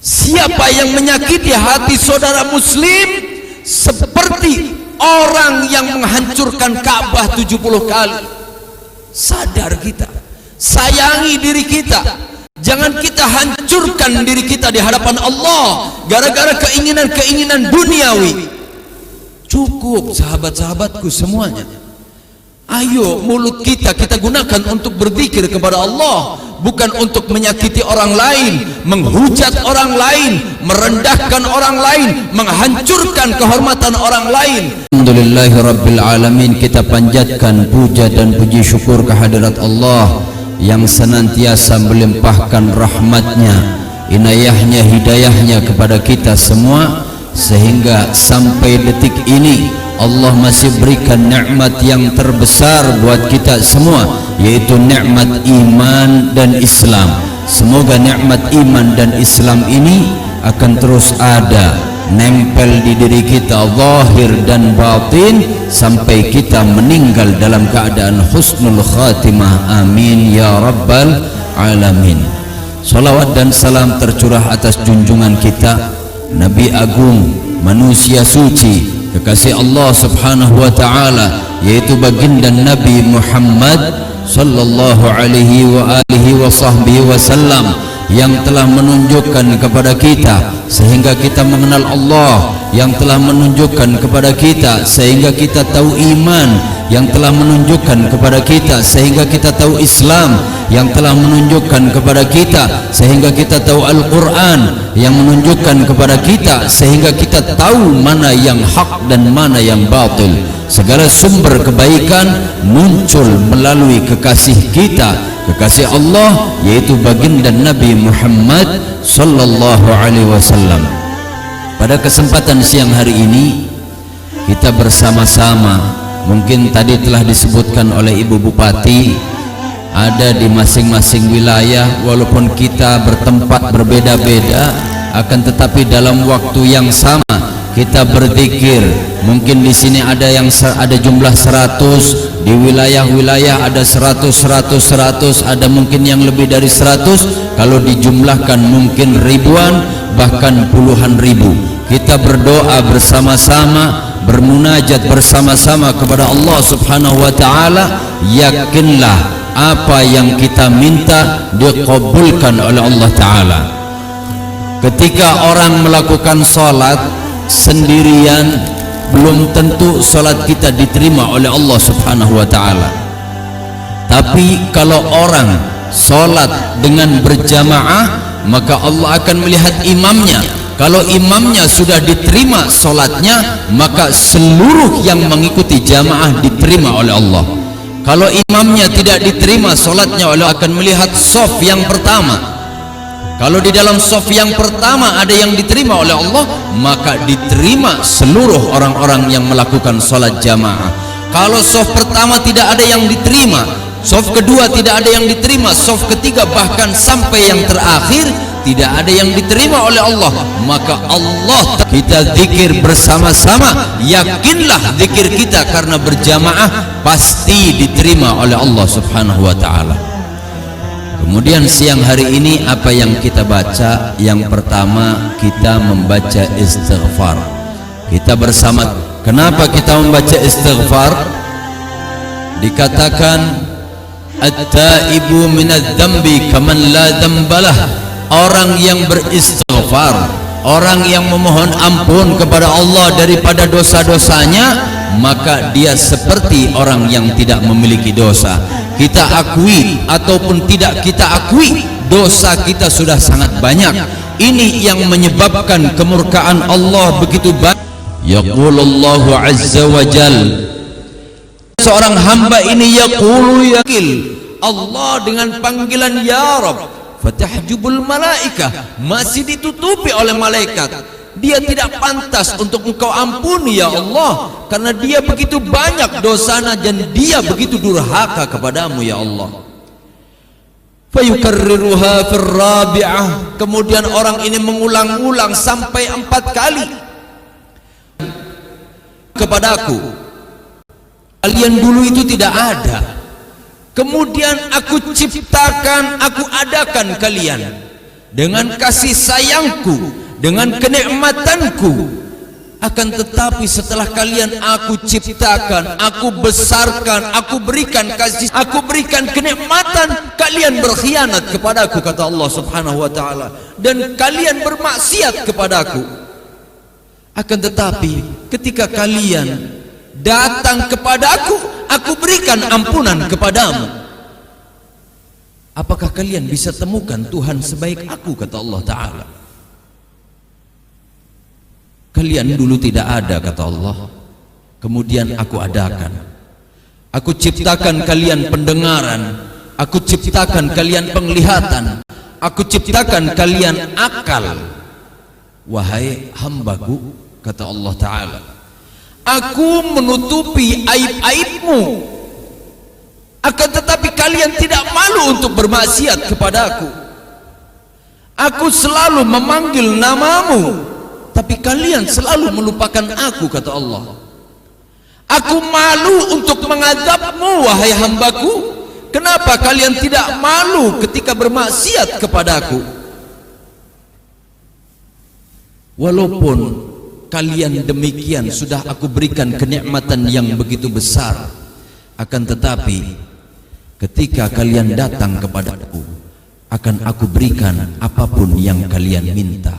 Siapa yang menyakiti hati saudara muslim seperti orang yang menghancurkan Ka'bah 70 kali. Sadar kita, sayangi diri kita. Jangan kita hancurkan diri kita di hadapan Allah gara-gara keinginan-keinginan duniawi. Cukup sahabat-sahabatku semuanya. Ayo mulut kita gunakan untuk berzikir kepada Allah, bukan untuk menyakiti orang lain, menghujat orang lain, merendahkan orang lain, menghancurkan kehormatan orang lain. Alhamdulillahi Rabbil Alamin. Kita panjatkan puja dan puji syukur kehadirat Allah yang senantiasa melimpahkan rahmatnya, inayahnya, hidayahnya kepada kita semua, sehingga sampai detik ini Allah masih berikan nikmat yang terbesar buat kita semua, yaitu nikmat iman dan Islam. Semoga nikmat iman dan Islam ini akan terus ada, nempel di diri kita zahir dan batin sampai kita meninggal dalam keadaan husnul khatimah. Amin ya rabbal alamin. Salawat dan salam tercurah atas junjungan kita, Nabi Agung, manusia suci, kekasih Allah subhanahu wa ta'ala, yaitu baginda Nabi Muhammad sallallahu alaihi wa alihi wa sahbihi wasallam, yang telah menunjukkan kepada kita sehingga kita mengenal Allah, yang telah menunjukkan kepada kita sehingga kita tahu iman, yang telah menunjukkan kepada kita sehingga kita tahu Islam, yang telah menunjukkan kepada kita sehingga kita tahu Al-Quran, yang menunjukkan kepada kita sehingga kita tahu mana yang hak dan mana yang batil. Segala sumber kebaikan muncul melalui kekasih kita, kekasih Allah, yaitu baginda Nabi Muhammad sallallahu alaihi wasallam. Pada kesempatan siang hari ini kita bersama-sama, mungkin tadi telah disebutkan oleh Ibu Bupati, ada di masing-masing wilayah, walaupun kita bertempat berbeda-beda, akan tetapi dalam waktu yang sama kita berzikir. Mungkin di sini ada yang ada jumlah 100, di wilayah-wilayah ada 100, ada mungkin yang lebih dari 100, kalau dijumlahkan mungkin ribuan, bahkan puluhan ribu. Kita berdoa bersama-sama, bermunajat bersama-sama kepada Allah subhanahu wa ta'ala. Yakinlah apa yang kita minta dikabulkan oleh Allah ta'ala. Ketika orang melakukan salat sendirian, belum tentu salat kita diterima oleh Allah subhanahu wa ta'ala. Tapi kalau orang salat dengan berjamaah, maka Allah akan melihat imamnya. Kalau imamnya sudah diterima salatnya, maka seluruh yang mengikuti jamaah diterima oleh Allah. Kalau imamnya tidak diterima salatnya, Allah akan melihat shaf yang pertama. Kalau di dalam shaf yang pertama ada yang diterima oleh Allah, maka diterima seluruh orang-orang yang melakukan salat jamaah. Kalau shaf pertama tidak ada yang diterima, shaf kedua tidak ada yang diterima, shaf ketiga bahkan sampai yang terakhir tidak ada yang diterima oleh Allah, maka Allah, kita zikir bersama-sama, yakinlah zikir kita karena berjamaah pasti diterima oleh Allah subhanahu wa ta'ala. Kemudian siang hari ini apa yang kita baca? Yang pertama kita membaca istighfar. Kita bersama. Kenapa kita membaca istighfar? Dikatakan at-taibu minadz-dzambi kaman la dzambalah. Orang yang beristighfar, orang yang memohon ampun kepada Allah daripada dosa-dosanya, maka dia seperti orang yang tidak memiliki dosa. Kita akui ataupun tidak kita akui, dosa kita sudah sangat banyak. Ini yang menyebabkan kemurkaan Allah begitu banyak. Yaqulullahu azza wa jal, seorang hamba ini yaqulu yakil Allah dengan panggilan ya Rabb, fatahjubul malaikah, masih ditutupi oleh malaikat. Dia tidak pantas untuk engkau ampuni ya Allah, karena dia begitu banyak dosanya dan dia begitu durhaka kepadamu ya Allah. Fayukarriruha firrabi'ah, kemudian orang ini mengulang-ulang sampai 4 kali. Kepadaku kalian dulu itu tidak ada, kemudian aku ciptakan, aku adakan kalian. dengan kasih sayangku, dengan kenikmatanku. Akan tetapi setelah kalian aku ciptakan, aku besarkan, aku berikan kasih, aku berikan kenikmatan, kalian berkhianat kepadaku, kata Allah Subhanahu wa taala, dan kalian bermaksiat kepadaku. Akan tetapi ketika kalian datang kepadaku, aku berikan ampunan kepadamu. Apakah kalian bisa temukan Tuhan sebaik aku, kata Allah taala? Kalian dulu tidak ada, kata Allah, kemudian aku adakan. Aku ciptakan kalian pendengaran, aku ciptakan kalian penglihatan, aku ciptakan kalian akal. Wahai hambaku, kata Allah taala, aku menutupi aib-aibmu, akan tetapi kalian tidak malu untuk bermaksiat kepadaku. Aku selalu memanggil namamu, tapi kalian selalu melupakan aku, kata Allah. Aku malu untuk mengadabmu, wahai hambaku. Kenapa kalian tidak malu ketika bermaksiat kepadaku? Walaupun kalian demikian sudah aku berikan kenikmatan yang begitu besar, akan tetapi ketika kalian datang kepadaku, akan aku berikan apapun yang kalian minta.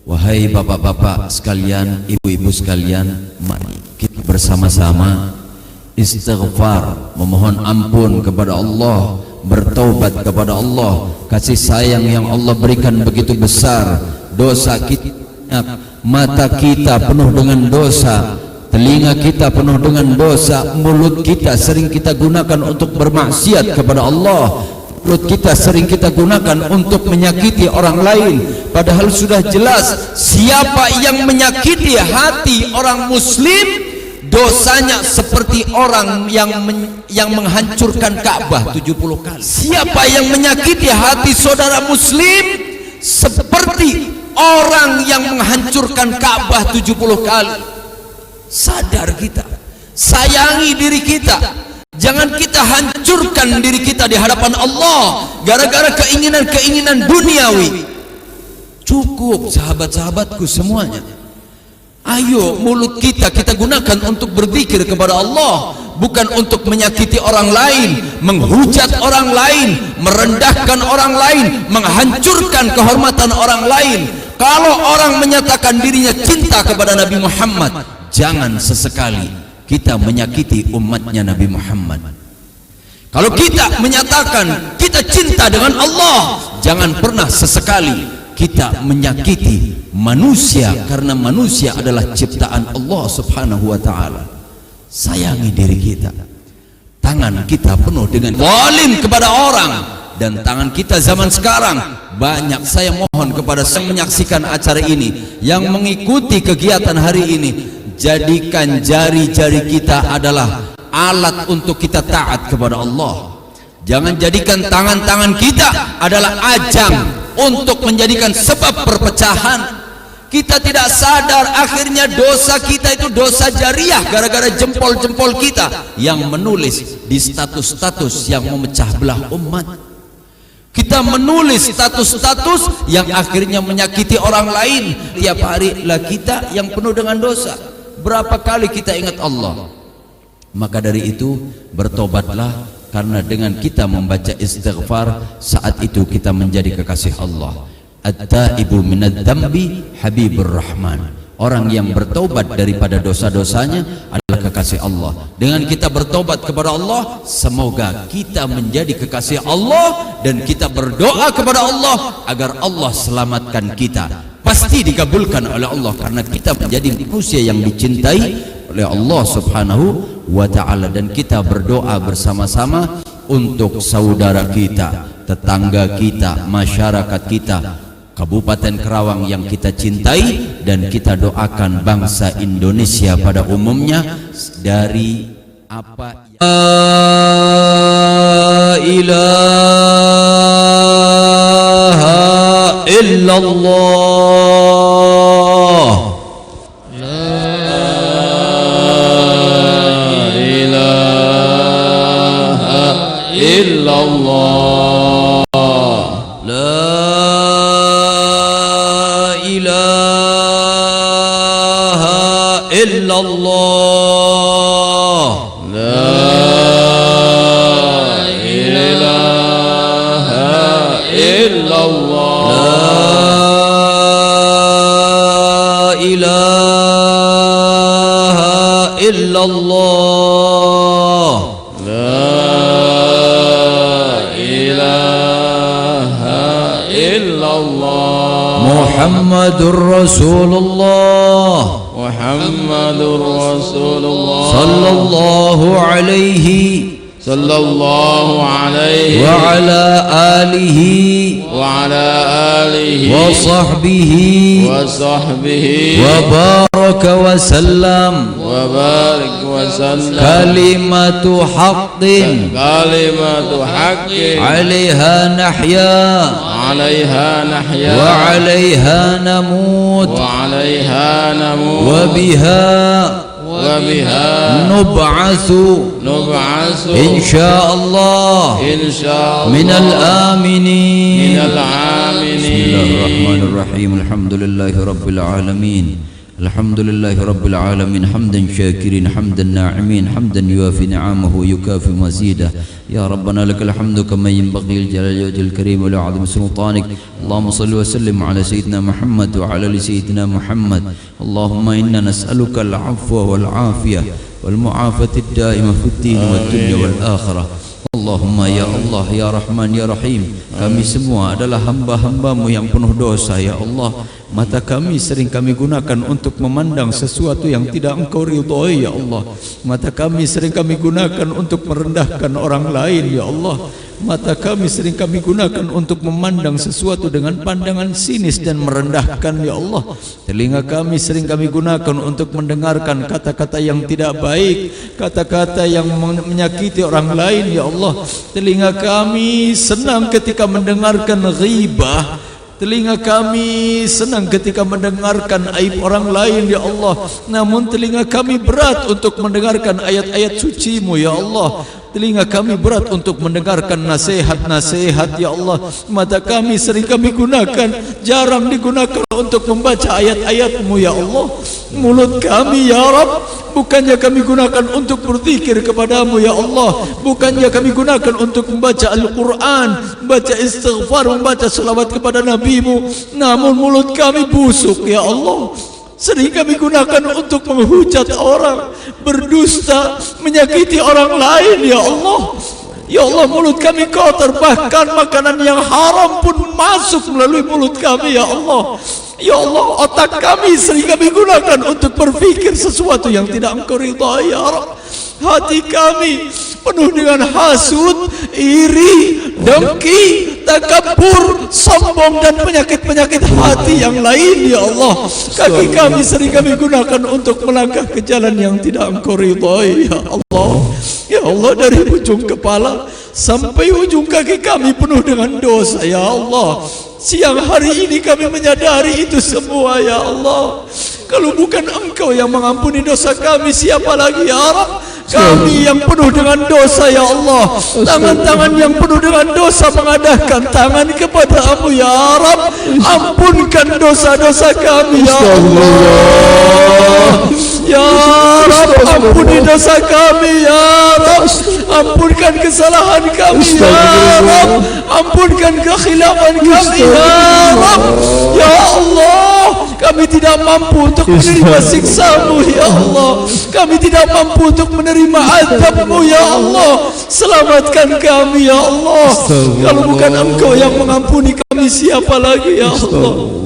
Wahai bapak-bapak sekalian, ibu-ibu sekalian, mari kita bersama-sama istighfar, memohon ampun kepada Allah, bertaubat kepada Allah. Kasih sayang yang Allah berikan begitu besar. Dosa kita, mata kita penuh dengan dosa, telinga kita penuh dengan dosa, mulut kita sering kita gunakan untuk bermaksiat kepada Allah. Mulut kita sering kita gunakan untuk menyakiti orang lain, padahal sudah jelas siapa yang menyakiti hati orang muslim, dosanya seperti orang yang menghancurkan Ka'bah 70 kali. Siapa yang menyakiti hati saudara muslim, seperti orang yang menghancurkan Ka'bah 70 kali. Sadar kita, sayangi diri kita. Jangan kita hancurkan diri kita di hadapan Allah gara-gara keinginan-keinginan duniawi. Cukup sahabat-sahabatku semuanya. Ayo mulut kita gunakan untuk berzikir kepada Allah, bukan untuk menyakiti orang lain, menghujat orang lain, merendahkan orang lain, menghancurkan kehormatan orang lain. Kalau orang menyatakan dirinya cinta kepada Nabi Muhammad, jangan sesekali kita menyakiti umatnya Nabi Muhammad. Kalau kita menyatakan kita cinta dengan Allah, jangan pernah sesekali kita menyakiti manusia, karena manusia adalah ciptaan Allah Subhanahu wa taala. Sayangi diri kita. Tangan kita penuh dengan zalim kepada orang, dan tangan kita zaman sekarang banyak. Saya mohon kepada yang menyaksikan acara ini, yang mengikuti kegiatan hari ini, jadikan jari-jari kita adalah alat untuk kita taat kepada Allah. Jangan jadikan tangan-tangan kita adalah ajang untuk menjadikan sebab perpecahan. Kita tidak sadar akhirnya dosa kita itu dosa jariah gara-gara jempol-jempol kita yang menulis di status-status yang memecah belah umat. Kita menulis status-status yang akhirnya menyakiti orang lain. Tiap hari lah kita yang penuh dengan dosa. Berapa kali kita ingat Allah? Maka dari itu bertobatlah, karena dengan kita membaca istighfar, saat itu kita menjadi kekasih Allah. At-taibu minadz-dzambi habibur rahman. Orang yang bertobat daripada dosa-dosanya adalah kekasih Allah. Dengan kita bertobat kepada Allah, semoga kita menjadi kekasih Allah, dan kita berdoa kepada Allah agar Allah selamatkan kita. Pasti dikabulkan oleh Allah, karena kita menjadi manusia yang dicintai oleh Allah Subhanahu wa ta'ala. Dan kita berdoa bersama-sama untuk saudara kita, tetangga kita, masyarakat kita, Kabupaten Kerawang yang kita cintai, dan kita doakan bangsa Indonesia pada umumnya dari apa La ilaha illallah, La ilaha illallah, La illallah. La ilaha illallah. La ilaha illallah. La ilaha illallah. Muhammadur Rasulullah Muhammadur Rasulullah sallallahu alaihi sallallahu alaihi wa ala alihi wa ala alihi wa sahbihi wa sahbihi wa baraka wa sallam. wa barik wa sallam. Kalimatu haqqin Kalimatu haqqin 'alaiha nahya 'alaiha nahya wa 'alaiha namut wa 'alaiha namut wa biha wa biha nub'atsu nub'atsu insyaallah insyaallah minal aminin. minal aminin. Bismillahirrahmanirrahim. Alhamdulillahi rabbil alamin. Alhamdulillahi rabbil alamin. Hamdan syakirin, hamdan na'imin, hamdan yuafi ni'amahu yukafi mazidah. Ya Rabbana lakal hamdu kama yanbaghi li wajhil karim wa li 'azimi sultanik. Allahumma salli wa sallim ala sayyidina Muhammad wa ala ali sayyidina Muhammad. Allahumma inna nas'aluka al-'afwa wal 'afiyah wal mu'afati ad-da'imah fid din wad dunya wal akhirah. Allahumma ya Allah ya Rahman ya Rahim, kami semua adalah hamba-hambamu yang penuh dosa ya Allah. Mata kami sering kami gunakan untuk memandang sesuatu yang tidak Engkau ridhoi ya Allah. Mata kami sering kami gunakan untuk merendahkan orang lain ya Allah. Mata kami sering kami gunakan untuk memandang sesuatu dengan pandangan sinis dan merendahkan ya Allah. Telinga kami sering kami gunakan untuk mendengarkan kata-kata yang tidak baik, kata-kata yang menyakiti orang lain ya Allah. Telinga kami senang ketika mendengarkan ghibah. Telinga kami senang ketika mendengarkan aib orang lain ya Allah. Namun telinga kami berat untuk mendengarkan ayat-ayat suci-Mu ya Allah. Telinga kami berat untuk mendengarkan nasihat-nasihat ya Allah. Mata kami sering kami gunakan, jarang digunakan untuk membaca ayat-ayat-Mu ya Allah. Mulut kami ya Rabb, bukannya kami gunakan untuk berzikir kepadamu ya Allah, bukannya kami gunakan untuk membaca Al-Quran, membaca istighfar, membaca salawat kepada Nabi-Mu, namun mulut kami busuk ya Allah. Sering kami gunakan untuk menghujat orang, berdusta, menyakiti orang lain ya Allah. Ya Allah, mulut kami kotor, bahkan makanan yang haram pun masuk melalui mulut kami ya Allah. Ya Allah, otak kami sering kami gunakan untuk berfikir sesuatu yang tidak Engkau ridhai ya Rabb. Hati kami penuh dengan hasud, iri, dengki, takabur, sombong dan penyakit-penyakit hati yang lain ya Allah. Kaki kami sering kami gunakan untuk melangkah ke jalan yang tidak Engkau ridhai ya Allah. Ya Allah, dari ujung kepala sampai ujung kaki kami penuh dengan dosa ya Allah. Siang hari ini kami menyadari itu semua ya Allah. Kalau bukan Engkau yang mengampuni dosa kami, siapa lagi ya Rabb? Kami yang penuh dengan dosa ya Allah. Tangan-tangan yang penuh dengan dosa mengadahkan tangan kepada-Mu ya Rabb. Ampunkan dosa-dosa kami ya Allah. Ya Rabb, ampuni dosa kami ya Rabb. Ampunkan kesalahan kami ya Rabb. Ampunkan kekhilafan kami ya Rabb. Ya Allah, kami tidak mampu untuk menerima siksa-Mu ya Allah. Kami tidak mampu untuk menerima azab-Mu ya Allah. Selamatkan kami ya Allah. Kalau bukan Engkau yang mengampuni kami, siapa lagi ya Allah?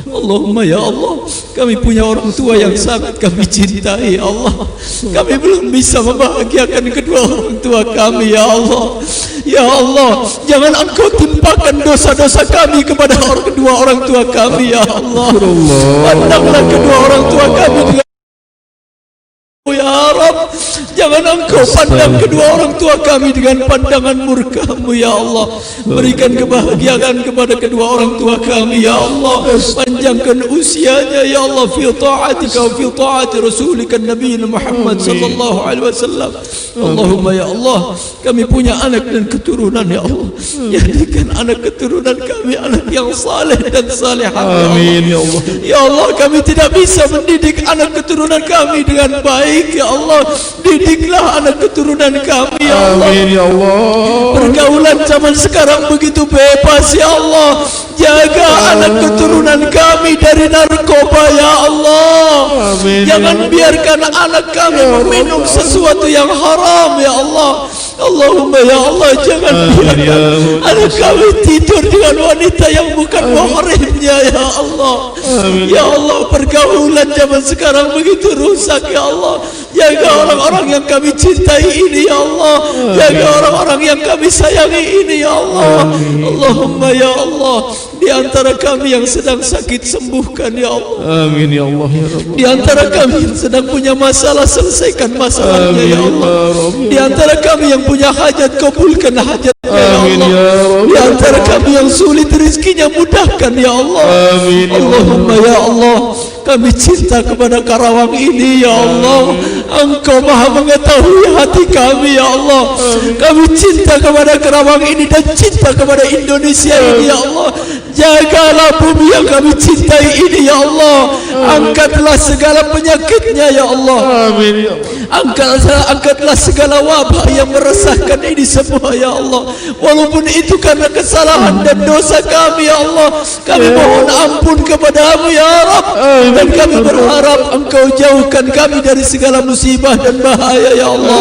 Allahumma ya Allah, kami punya orang tua yang sangat kami cintai ya Allah. Kami belum bisa membahagiakan kedua orang tua kami ya Allah. Ya Allah, jangan Engkau timpakan dosa-dosa kami kepada kedua orang tua kami ya Allah. Pandanglah kedua orang tua kami dengan ya Rabb. Jangan Engkau pandang kedua orang tua kami dengan pandangan murka-Mu ya Allah. Berikan kebahagiaan kepada kedua orang tua kami ya Allah. Panjangkan usianya ya Allah fi ta'atika wa fi ta'ati rasulika Nabi Muhammad sallallahu alaihi wasallam. Allahumma ya Allah, kami punya anak dan keturunan ya Allah. Jadikan anak keturunan kami anak yang saleh dan salihah ya Allah. Amin ya Allah. Ya Allah, kami tidak bisa mendidik anak keturunan kami dengan baik ya Allah. Didiklah anak keturunan kami ya Allah. Amin ya Allah. Pergaulan zaman sekarang begitu bebas ya Allah. Jaga anak keturunan kami dari narkoba ya Allah. Amin. Jangan biarkan anak kami meminum sesuatu yang haram ya Allah. Allahumma ya Allah, jangan biarkan anak kami tidur dengan wanita yang bukan mahramnya ya Allah. Ya Allah, pergaulan zaman sekarang begitu rusak ya Allah. Jaga orang-orang yang kami cintai ini ya Allah. Jaga orang-orang yang kami sayangi ini ya Allah. Allahumma ya Allah, di antara kami yang sedang sakit sembuhkan ya Allah. Amin ya Allah ya Rabb. Di antara kami yang sedang punya masalah, selesaikan masalahnya ya Allah. Di antara kami yang punya hajat, kabulkan hajatnya ya Allah. Di antara kami yang sulit rezekinya, mudahkan ya Allah. Amin. Allahumma ya Allah, kami cinta kepada Karawang ini ya Allah. Engkau maha mengetahui hati kami ya Allah. Kami cinta kepada Karawang ini dan cinta kepada Indonesia ini ya Allah. Jagalah bumi yang kami cintai ini ya Allah. Angkatlah segala penyakitnya ya Allah. Amin ya Allah. Angkatlah segala wabah yang meresahkan ini semua ya Allah. Walaupun itu karena kesalahan dan dosa kami ya Allah, kami mohon ampun kepadamu ya Rabb. Dan kami berharap Engkau jauhkan kami dari segala musibah dan bahaya ya Allah.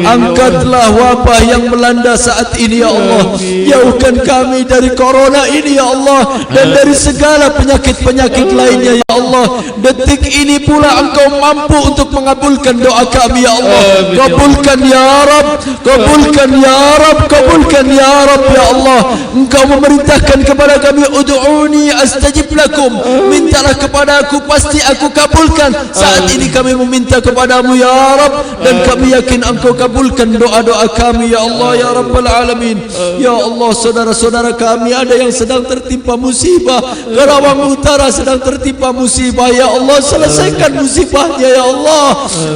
Angkatlah wabah yang melanda saat ini ya Allah. Jauhkan kami dari corona ini ya Allah, dan dari segala penyakit-penyakit lainnya ya Allah. Detik ini pula Engkau mampu untuk mengabulkan doa kami ya Allah. Kabulkan ya Rabb, kabulkan ya Rabb, kabulkan ya Rabb ya Allah. Engkau memerintahkan kepada kami, ud'uni astajib lakum, mintalah kepada aku pasti aku kabulkan. Saat ini kami meminta kepadamu ya Rabb, dan kami yakin Engkau kabulkan doa-doa kami ya Allah ya Rabbal Alamin. Ya Allah, saudara-saudara kami ada yang sedang tertimpa musibah. Karawang Utara sedang tertimpa musibah ya Allah. Selesaikan musibahnya ya Allah.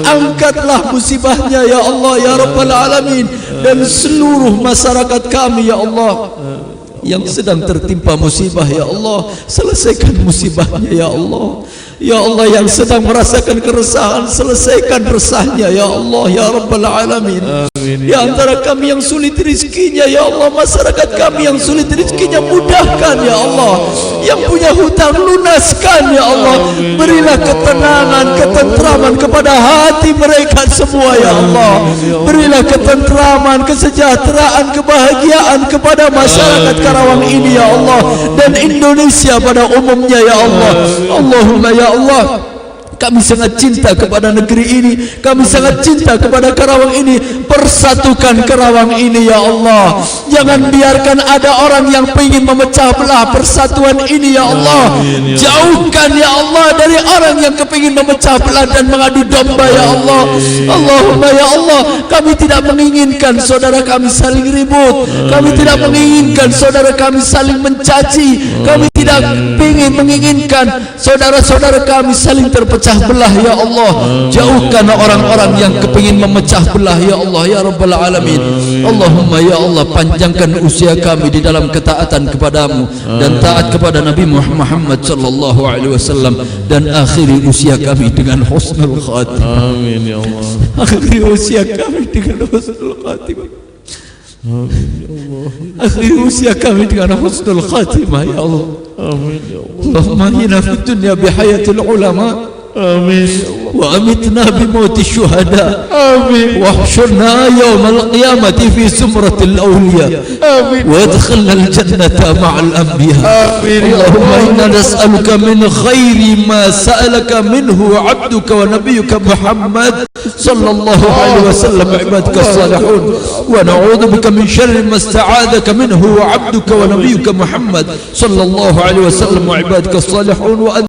Angkatlah musibahnya ya Allah ya Rabbal Alamin. Dan seluruh masyarakat kami ya Allah yang sedang tertimpa musibah ya Allah, selesaikan musibahnya ya Allah. Ya Allah, yang sedang merasakan keresahan, selesaikan resahnya ya Allah ya Rabbal Alamin. Di antara kami yang sulit rezekinya ya Allah, masyarakat kami yang sulit rezekinya, mudahkan ya Allah. Yang punya hutang, lunaskan ya Allah. Berilah ketenangan, ketentraman kepada hati mereka semua ya Allah. Berilah ketentraman, kesejahteraan, kebahagiaan kepada masyarakat Karawang ini ya Allah, dan Indonesia pada umumnya ya Allah. Allahumma ya Allah, kami sangat cinta kepada negeri ini. Kami sangat cinta kepada Karawang ini. Persatukan Karawang ini ya Allah. Jangan biarkan ada orang yang ingin memecah belah persatuan ini ya Allah. Jauhkan ya Allah dari orang yang kepingin memecah belah dan mengadu domba ya Allah. Allahumma ya Allah, kami tidak menginginkan saudara kami saling ribut. Kami tidak menginginkan saudara kami saling mencaci. Kami tidak menginginkan saudara-saudara kami saling terpecah belah ya Allah. Jauhkan orang-orang yang kepingin memecah belah ya Allah ya Rabbal Alamin. Allahumma ya Allah, panjangkan usia kami di dalam ketaatan kepadamu dan taat kepada Nabi Muhammad sallallahu alaihi wasallam, dan akhiri usia kami dengan husnul khatimah. Amin ya Allah. Akhiri usia kami dengan husnul khatimah. Amin ya Allah. Akhiri usia kami dengan husnul khatimah ya Allah. Amin ya Allah. Allahumma hina fid dunya bihayatil ulama. Amin ya Allah. وأمتنا بموت الشهداء. Amin. واحشرنا يوم القيامة في زمرة الأولياء. Amin. وادخلنا الجنة مع الأنبياء. Amin. اللهم إنا نسألك من خير ما سألك منه عبدك ونبيك محمد صلى الله عليه وسلم عبادك الصالحون، ونعوذ بك من شر ما استعاذك منه عبدك ونبيك محمد صلى الله عليه وسلم وعبادك الصالحون.